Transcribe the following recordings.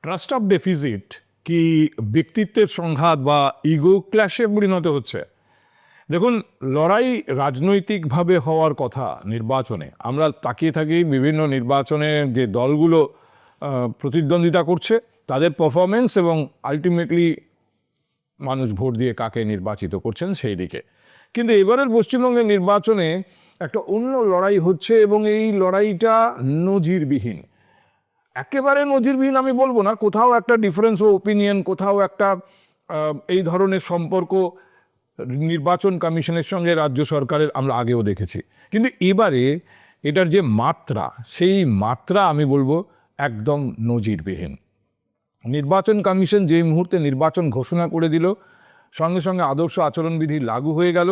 Trust of deficit কি ব্যক্তিত্বের সংঘাত বা ইগো ক্ল্যাশে পরিণত হচ্ছে? দেখুন, লড়াই রাজনৈতিকভাবে হওয়ার কথা নির্বাচনে। আমরা তাকিয়ে থাকি বিভিন্ন নির্বাচনে যে দলগুলো প্রতিদ্বন্দ্বিতা করছে তাদের পারফরমেন্স এবং আলটিমেটলি মানুষ ভোট দিয়ে কাকে নির্বাচিত করছেন সেই দিকে। কিন্তু এবারের পশ্চিমবঙ্গের নির্বাচনে একটা অন্য লড়াই হচ্ছে এবং এই লড়াইটা নজিরবিহীন। একেবারে নজিরবিহীন আমি বলবো না, কোথাও একটা ডিফারেন্স ও ওপিনিয়ন, কোথাও একটা এই ধরনের সম্পর্ক নির্বাচন কমিশনের সঙ্গে রাজ্য সরকারের আমরা আগেও দেখেছি। কিন্তু এবারে এটার যে মাত্রা, সেই মাত্রা আমি বলবো একদম নজিরবিহীন। নির্বাচন কমিশন যে মুহূর্তে নির্বাচন ঘোষণা করে দিল, সঙ্গে সঙ্গে আদর্শ আচরণবিধি লাগু হয়ে গেল।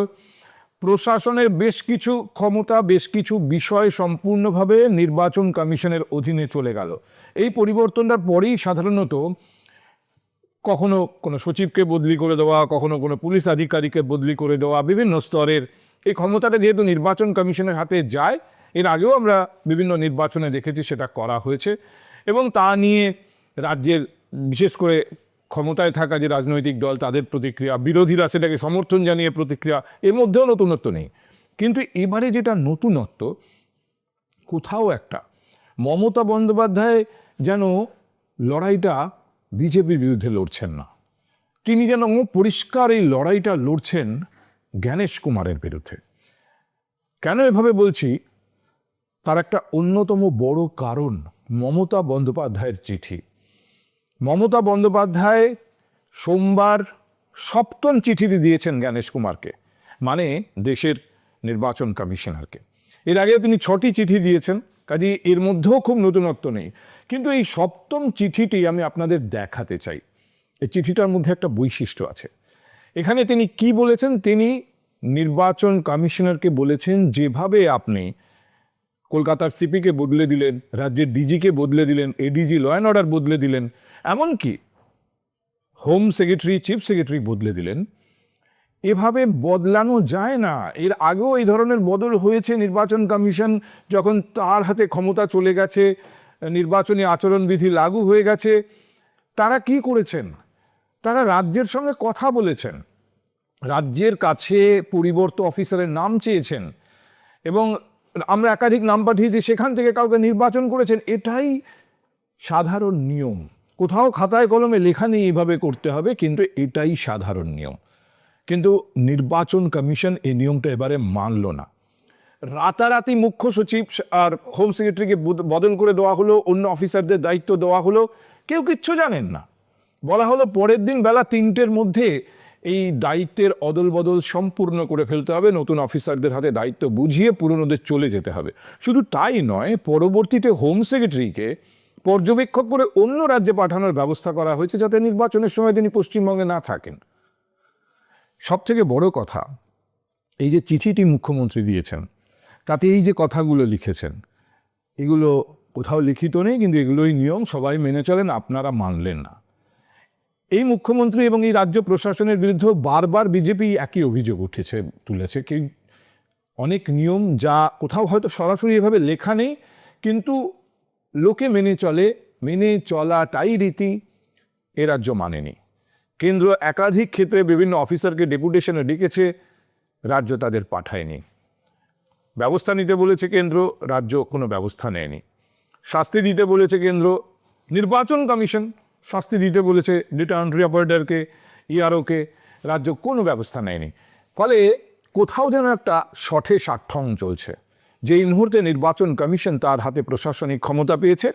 প্রশাসনের বেশ কিছু ক্ষমতা, বেশ কিছু বিষয় সম্পূর্ণভাবে নির্বাচন কমিশনের অধীনে চলে গেল। এই পরিবর্তনটার পরেই সাধারণত কখনো কোনো সচিবকে বদলি করে দেওয়া, কখনো কোনো পুলিশ আধিকারিককে বদলি করে দেওয়া, বিভিন্ন স্তরের এই ক্ষমতাটা যেহেতু নির্বাচন কমিশনের হাতে যায়, এর আগেও আমরা বিভিন্ন নির্বাচনে দেখেছি সেটা করা হয়েছে। এবং তা নিয়ে রাজ্যের বিশেষ করে ক্ষমতায় থাকা যে রাজনৈতিক দল তাদের প্রতিক্রিয়া, বিরোধীরা সেটাকে সমর্থন জানিয়ে প্রতিক্রিয়া, এর মধ্যেও নতুনত্ব নেই। কিন্তু এবারে যেটা নতুনত্ব, কোথাও একটা মমতা বন্দ্যোপাধ্যায় যেন লড়াইটা বিজেপির বিরুদ্ধে লড়ছেন না, তিনি যেন পরিষ্কার এই লড়াইটা লড়ছেন জ্ঞানেশ কুমারের বিরুদ্ধে। কেন এভাবে বলছি, তার একটা অন্যতম বড় কারণ মমতা বন্দ্যোপাধ্যায়ের চিঠি। মমতা বন্দ্যোপাধ্যায় সোমবার সপ্তম চিঠিটি দিয়েছেন জ্ঞানেশ কুমারকে, মানে দেশের নির্বাচন কমিশনারকে। এর আগে তিনি 6টি চিঠি দিয়েছেন, কাজে এর মধ্যেও খুব নতুনত্ব নেই। কিন্তু এই সপ্তম চিঠিটি আমি আপনাদের দেখাতে চাই। এই চিঠিটার মধ্যে একটা বৈশিষ্ট্য আছে। এখানে তিনি কি বলেছেন? তিনি নির্বাচন কমিশনারকে বলেছেন, যেভাবে আপনি কলকাতার সিপিকে বদলে দিলেন, রাজ্যের ডিজিকে বদলে দিলেন, এডিজি ল অ্যান্ড অর্ডার বদলে দিলেন, এমনকি হোম সেক্রেটারি, চিফ সেক্রেটারি বদলে দিলেন, এভাবে বদলানো যায় না। এর আগেও এই ধরনের বদল হয়েছে। নির্বাচন কমিশন যখন তার হাতে ক্ষমতা চলে গেছে, নির্বাচনী আচরণবিধি লাগু হয়ে গেছে, তারা কি করেছেন? তারা রাজ্যের সঙ্গে কথা বলেছেন, রাজ্যের কাছে পরিবর্তন অফিসারের নাম চেয়েছেন এবং আমরা একাধিক নাম পাঠিয়েছি, সেখান থেকে কাউকে নির্বাচন করেছেন। এটাই সাধারণ নিয়ম। কোথাও খাতায় কলমে লেখা নেই এইভাবে করতে হবে, কিন্তু এটাই সাধারণ নিয়ম। কিন্তু নির্বাচন কমিশন এই নিয়মটা এবারে মানল না। রাতারাতি মুখ্য সচিব আর হোম সেক্রেটারিকে বদল করে দেওয়া হলো, অন্য অফিসারদের দায়িত্ব দেওয়া হলো, কেউ কিচ্ছু জানেন না। বলা হলো পরের দিন বেলা 3টের মধ্যে এই দায়িত্বের অদল বদল সম্পূর্ণ করে ফেলতে হবে, নতুন অফিসারদের হাতে দায়িত্ব বুঝিয়ে পুরনোদের চলে যেতে হবে। শুধু তাই নয়, পরবর্তীতে হোম সেক্রেটারিকে পর্যবেক্ষক করে অন্য রাজ্যে পাঠানোর ব্যবস্থা করা হয়েছে, যাতে নির্বাচনের সময় তিনি পশ্চিমবঙ্গে না থাকেন। সব থেকে বড় কথা, এই যে চিঠিটি মুখ্যমন্ত্রী দিয়েছেন, তাতে এই যে কথাগুলো লিখেছেন, এগুলো কোথাও লিখিত নেই, কিন্তু এগুলোই নিয়ম, সবাই মেনে চলেন, আপনারা মানলেন না। এই মুখ্যমন্ত্রী এবং এই রাজ্য প্রশাসনের বিরুদ্ধে বারবার বিজেপি একই অভিযোগ তুলেছে কি অনেক নিয়ম যা কোথাও হয়তো সরাসরি এভাবে লেখা নেই, কিন্তু লোকে মেনে চলে, মেনে চলাটাই রীতি, এ রাজ্য মানেনি। কেন্দ্র একাধিক ক্ষেত্রে বিভিন্ন অফিসারকে ডেপুটেশনে ডেকেছে, রাজ্য তাদের পাঠায়নি। ব্যবস্থা নিতে বলেছে কেন্দ্র, রাজ্য কোনো ব্যবস্থা নেয়নি। শাস্তি দিতে বলেছে কেন্দ্র, নির্বাচন কমিশন শাস্তি দিতে বলেছে ডেটা এন্ট্রি অপারেটরকে, ইআরওকে, রাজ্য কোনো ব্যবস্থা নেয়নি। ফলে কোথাও যেন একটা শঠে সাঠং চলছে। যে এই মুহূর্তে নির্বাচন কমিশন তার হাতে প্রশাসনিক ক্ষমতা পেয়েছে,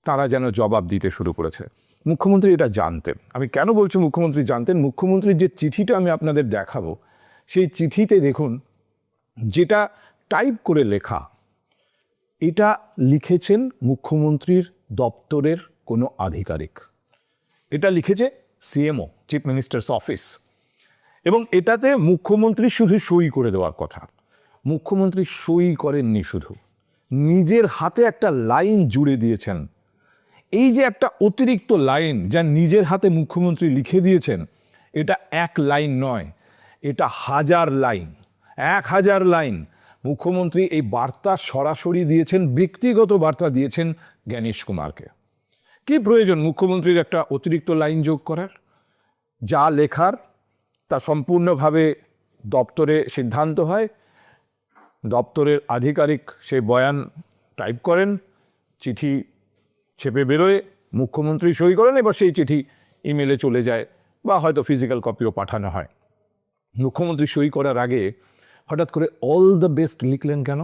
তারা যেন জবাব দিতে শুরু করেছে। মুখ্যমন্ত্রী এটা জানতেন। আমি কেন বলছি মুখ্যমন্ত্রী জানতেন? মুখ্যমন্ত্রীর যে চিঠিটা আমি আপনাদের দেখাবো, সেই চিঠিতে দেখুন যেটা টাইপ করে লেখা, এটা লিখেছেন মুখ্যমন্ত্রীর দপ্তরের কোনো আধিকারিক। এটা লিখেছে সিএমও, চিফ মিনিস্টার্স অফিস, এবং এটাতে মুখ্যমন্ত্রী শুধু সই করে দেওয়ার কথা। মুখ্যমন্ত্রী সই করেননি, শুধু নিজের হাতে একটা লাইন জুড়ে দিয়েছেন। এই যে একটা অতিরিক্ত লাইন যা নিজের হাতে মুখ্যমন্ত্রী লিখে দিয়েছেন, এটা এক লাইন নয়, এটা 1000 লাইন, 1000 লাইন। মুখ্যমন্ত্রী এই বার্তা সরাসরি দিয়েছেন, ব্যক্তিগত বার্তা দিয়েছেন জ্ঞানেশ কুমারকে। কি প্রয়োজন মুখ্যমন্ত্রীর একটা অতিরিক্ত লাইন যোগ করার? যা লেখার তা সম্পূর্ণভাবে দপ্তরে সিদ্ধান্ত হয়, দপ্তরের আধিকারিক সে বয়ান টাইপ করেন, চিঠি ছেপে বেরোয়, মুখ্যমন্ত্রী সই করেন, এবার সেই চিঠি ইমেলে চলে যায় বা হয়তো ফিজিক্যাল কপিও পাঠানো হয়। মুখ্যমন্ত্রী সই করার আগে হঠাৎ করে অল দ্য বেস্ট লিখলেন কেন?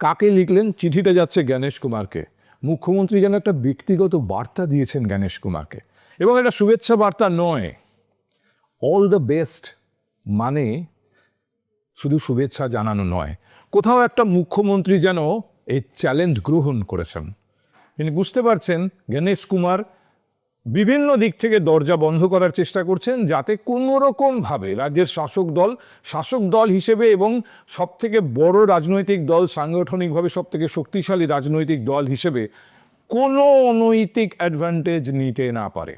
কাকে লিখলেন? চিঠিটা যাচ্ছে জ্ঞানেশ কুমারকে। মুখ্যমন্ত্রী যেন একটা ব্যক্তিগত বার্তা দিয়েছেন জ্ঞানেশ কুমারকে, এবং এটা শুভেচ্ছা বার্তা নয়। অল দ্য বেস্ট মানে শুধু শুভেচ্ছা জানানো নয়, কোথাও একটা মুখ্যমন্ত্রী যেন এই চ্যালেঞ্জ গ্রহণ করেছেন। তিনি বুঝতে পারছেন জ্ঞানেশ কুমার বিভিন্ন দিক থেকে দরজা বন্ধ করার চেষ্টা করছেন, যাতে কোনো রকমভাবে রাজ্যের শাসক দল হিসেবে এবং সবথেকে বড় রাজনৈতিক দল, সাংগঠনিকভাবে সবথেকে শক্তিশালী রাজনৈতিক দল হিসেবে কোনো অনৈতিক অ্যাডভান্টেজ নিতে না পারে।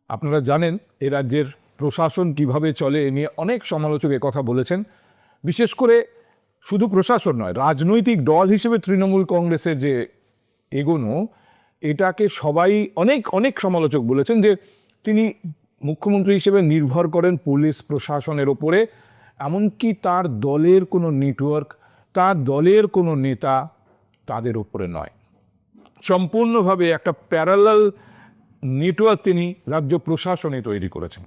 আপনারা জানেন এ রাজ্যের প্রশাসন কিভাবে চলে, এ নিয়ে অনেক সমালোচক কথা বলেছেন। বিশেষ করে শুধু প্রশাসন নয়, রাজনৈতিক দল হিসেবে তৃণমূল কংগ্রেসের যে এগোনো, এটাকে সবাই অনেক সমালোচক বলেছেন যে তিনি মুখ্যমন্ত্রী হিসেবে নির্ভর করেন পুলিশ প্রশাসনের ওপরে, এমনকি তার দলের কোনো নেটওয়ার্ক, তার দলের কোনো নেতা তাদের ওপরে নয়। সম্পূর্ণভাবে একটা প্যারালাল নেটওয়ার্ক তিনি রাজ্য প্রশাসনে তৈরি করেছেন।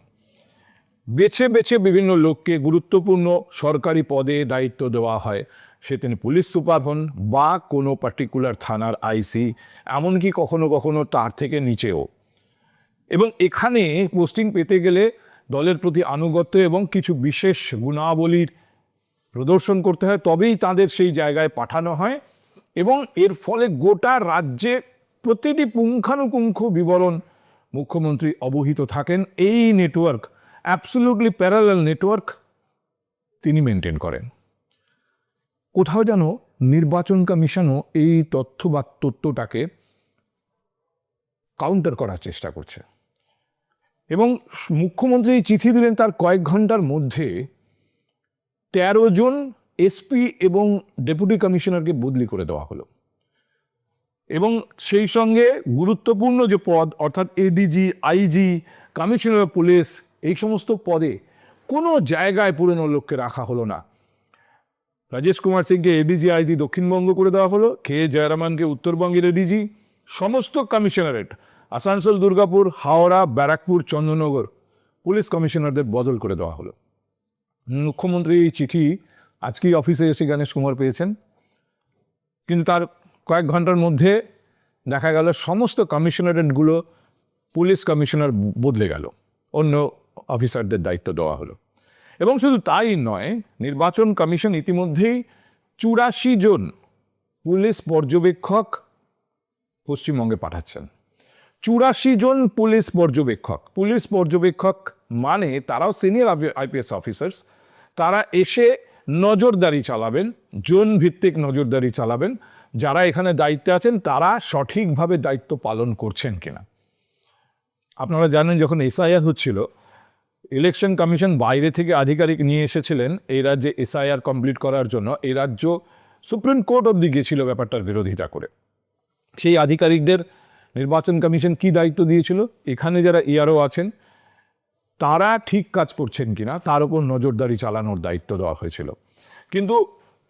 বেছে বেছে বিভিন্ন লোককে গুরুত্বপূর্ণ সরকারি পদে দায়িত্ব দেওয়া হয়, সে তিনি পুলিশ সুপার হন বা কোনো পার্টিকুলার থানার আইসি, এমনকি কখনো কখনো তার থেকে নিচেও। এবং এখানে পোস্টিং পেতে গেলে দলের প্রতি আনুগত্য এবং কিছু বিশেষ গুণাবলীর প্রদর্শন করতে হয়, তবেই তাদের সেই জায়গায় পাঠানো হয়। এবং এর ফলে গোটা রাজ্যে প্রতিটি পুঙ্খানুপুঙ্খ বিবরণ মুখ্যমন্ত্রী অবহিত থাকেন। এই নেটওয়ার্ক, অ্যাবসলিউটলি প্যারালাল নেটওয়ার্ক তিনি মেনটেন করেন। কোথাও যেন নির্বাচন কমিশনও এই তথ্যটাকে কাউন্টার করার চেষ্টা করছে, এবং মুখ্যমন্ত্রী চিঠি দিলেন তার কয়েক ঘন্টার মধ্যে 13 জন এসপি এবং ডেপুটি কমিশনারকে বদলি করে দেওয়া হলো, এবং সেই সঙ্গে গুরুত্বপূর্ণ যে পদ অর্থাৎ এডিজি, আইজি, কমিশনার পুলিশ, এই সমস্ত পদে কোনো জায়গায় পুরনো লোককে রাখা হলো না। রাজেশ কুমার সিংকে এডিজি আইজি দক্ষিণবঙ্গ করে দেওয়া হলো, কে জয়রামানকে উত্তরবঙ্গের এডিজি, সমস্ত কমিশনারেট আসানসোল, দুর্গাপুর, হাওড়া, ব্যারাকপুর, চন্দ্রনগর পুলিশ কমিশনারদের বদল করে দেওয়া হলো। মুখ্যমন্ত্রী এই চিঠি আজকেই অফিসে এসে জ্ঞানেশ কুমার পেয়েছেন, কিন্তু তার কয়েক ঘন্টার মধ্যে দেখা গেল সমস্ত কমিশনারেটগুলো পুলিশ কমিশনার বদলে গেল, অন্য অফিসারদের দায়িত্ব দেওয়া হলো। এবং শুধু তাই নয়, নির্বাচন কমিশন ইতিমধ্যেই 84 জন পুলিশ পর্যবেক্ষক পশ্চিমবঙ্গে পাঠাচ্ছেন। 84 জন পুলিশ পর্যবেক্ষক মানে তারাও সিনিয়র আইপিএস অফিসার্স। তারা এসে নজরদারি চালাবেন, জোন ভিত্তিক নজরদারি চালাবেন, যারা এখানে দায়িত্বে আছেন তারা সঠিকভাবে দায়িত্ব পালন করছেন কিনা। আপনারা জানেন যখন এসআইআর হচ্ছিল, ইলেকশন কমিশন বাইরে থেকে আধিকারিক নিয়ে এসেছিলেন এই রাজ্যে এসআইআর কমপ্লিট করার জন্য। এই রাজ্য সুপ্রিম কোর্ট অবধি গিয়েছিল ব্যাপারটার বিরোধিতা করে। সেই আধিকারিকদের নির্বাচন কমিশন কি দায়িত্ব দিয়েছিল? এখানে যারা ইআরও আছেন তারা ঠিক কাজ করছেন কিনা তার উপর নজরদারি চালানোর দায়িত্ব দেওয়া হয়েছিল। কিন্তু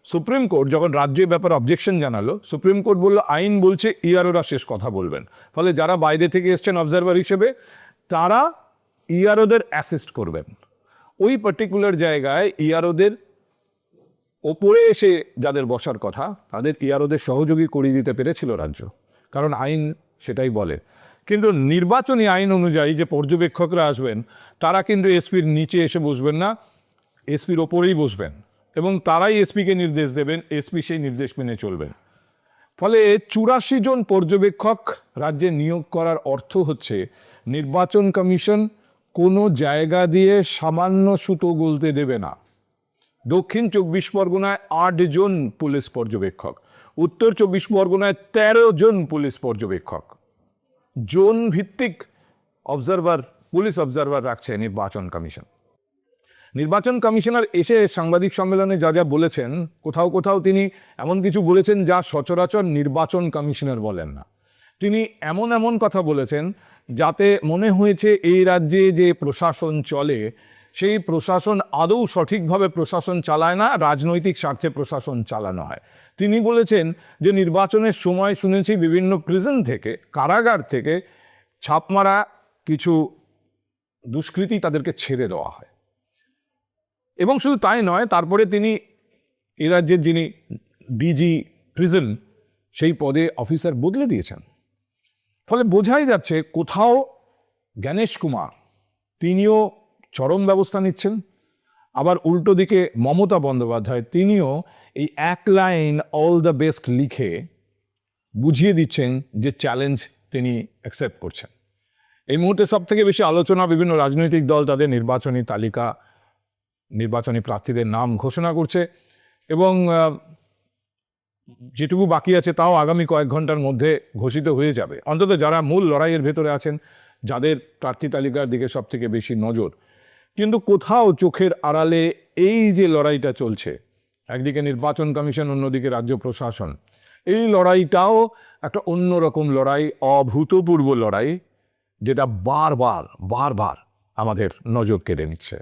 সুপ্রিম কোর্ট যখন রাজ্যের ব্যাপারে অবজেকশন জানালো, সুপ্রিম কোর্ট বলল আইন বলছে ইআরওরা শেষ কথা বলবেন, ফলে যারা বাইরে থেকে এসছেন অবজারভার হিসেবে তারা ইআরওদের অ্যাসিস্ট করবেন। ওই পার্টিকুলার জায়গায় ইআরওদের ওপরে এসে যাদের বসার কথা তাদের ইআরওদের সহযোগী করিয়ে দিতে পেরেছিল রাজ্য, কারণ আইন সেটাই বলে। কিন্তু নির্বাচনী আইন অনুযায়ী যে পর্যবেক্ষকরা আসবেন তারা কিন্তু এসপির নিচে এসে বসবেন না, এসপির ওপরেই বসবেন এবং তারাই এসপিকে নির্দেশ দেবেন, এসপি সেই নির্দেশ মেনে চলবেন। ফলে 84 জন পর্যবেক্ষক রাজ্যে নিয়োগ করার অর্থ হচ্ছে নির্বাচন কমিশন কোনো জায়গা দিয়ে সামান্য সুতো গলতে দেবে না। দক্ষিণ 24 পরগনায় 8 জন পুলিশ পর্যবেক্ষক, উত্তর 24 পরগনায় 13 জন পুলিশ পর্যবেক্ষক, জোন ভিত্তিক অবজারভার, পুলিশ অবজারভার রাখছে নির্বাচন কমিশন। নির্বাচন কমিশনার এসে সাংবাদিক সম্মেলনে যা যা বলেছেন, কোথাও কোথাও তিনি এমন কিছু বলেছেন যা সচরাচর নির্বাচন কমিশনার বলেন না। তিনি এমন এমন কথা বলেছেন যাতে মনে হয়েছে এই রাজ্যে যে প্রশাসন চলে সেই প্রশাসন আদৌ সঠিকভাবে প্রশাসন চালায় না, রাজনৈতিক স্বার্থে প্রশাসন চালানো হয়। তিনি বলেছেন যে নির্বাচনের সময় শুনেছি বিভিন্ন প্রিজন থেকে, কারাগার থেকে ছাপ মারা কিছু দুষ্কৃতী তাদেরকে ছেড়ে দেওয়া হয়। এবং শুধু তাই নয়, তারপরে তিনি এ রাজ্যের যিনি ডিজি প্রিজন সেই পদে অফিসার বদলে দিয়েছেন। ফলে বোঝাই যাচ্ছে কোথাও জ্ঞানেশ কুমার তিনিও চরম ব্যবস্থা নিচ্ছেন, আবার উল্টো দিকে মমতা বন্দ্যোপাধ্যায় তিনিও এই এক লাইন অল দ্য বেস্ট লিখে বুঝিয়ে দিচ্ছেন যে চ্যালেঞ্জ তিনি অ্যাকসেপ্ট করছেন। এই মুহূর্তে সব থেকে বেশি আলোচনা বিভিন্ন রাজনৈতিক দল তাদের নির্বাচনী তালিকা, নির্বাচনী প্রার্থীদের নাম ঘোষণা করছে এবং যেটুকু বাকি আছে তাও আগামী কয়েক ঘন্টার মধ্যে ঘোষিত হয়ে যাবে। অন্তত যারা মূল লড়াইয়ের ভেতরে আছেন, যাদের প্রার্থী তালিকার দিকে সব থেকে বেশি নজর। কিন্তু কোথাও চোখের আড়ালে এই যে লড়াইটা চলছে, একদিকে নির্বাচন কমিশন, অন্যদিকে রাজ্য প্রশাসন, এই লড়াইটাও একটা অন্যরকম লড়াই, অভূতপূর্ব লড়াই, যেটা বারবার বারবার আমাদের নজর কেড়ে নিচ্ছে।